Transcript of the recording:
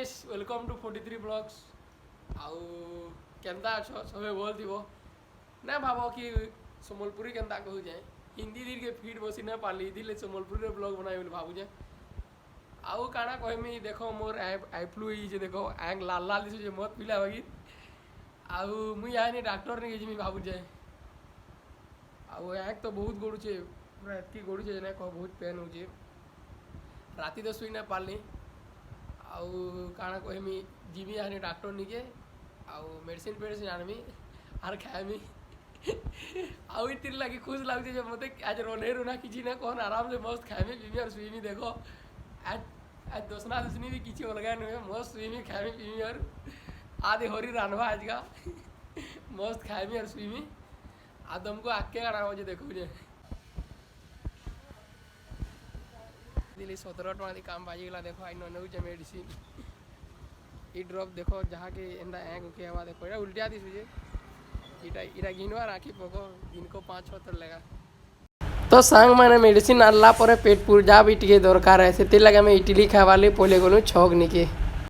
guys welcome to 43 blogs आउ Kenta अच्छो सबे बोल थी ना भाव कि संबलपुरी केंता कहू जाए हिंदी दिल के फीड बसी ना पाली दिले संबलपुरी ब्लॉग बनाए बोली भाबू जाए आउ काना कहमी देखो मोर आइफ्लू जे देखो आंग लाल लाल दिसु जे मत पिला होगी आउ मुई आने डॉक्टर ने जिमी भाबू जाए आउ आंग तो बहुत गोड़ुचे पूरा एतकी गोड़ुचे ना कह बहुत पेन होचे राति तो सुई ना पारली आउ काना कहमी जिमी आने डॉक्टर निके आउ मेडिसिन फेडिसिन आनमी आर खाएमी आउ इतिर लगी खुश लगते जो मते आज रोने रोना किसी ना कौन आराम से मस्त खाएमी पीमी और सुईमी देखो आज आज दोसना दुसनी भी किसी अलगा नहीं मस्त सुईमी खाएमी पीमी और आधे होरी रानवा आज का मस्त खाएमी और सुईमी आ तुमको आके गाना हो जो देखो जे दिल्ली 17 टका काम बाजी गला देखो आई नौ मेडिसिन ई ड्रॉप देखो जहाँ के एंदा एंग के हवा देखो एटा उल्टिया दिस जे इटा इरा गिनवा राखी पको इनको 5-6 तर लगा तो सांग माने मेडिसिन आला परे पेट पूर जा भी टिके दरकार है से ते लगा मैं इडली खावाले पहिले गलो छग निके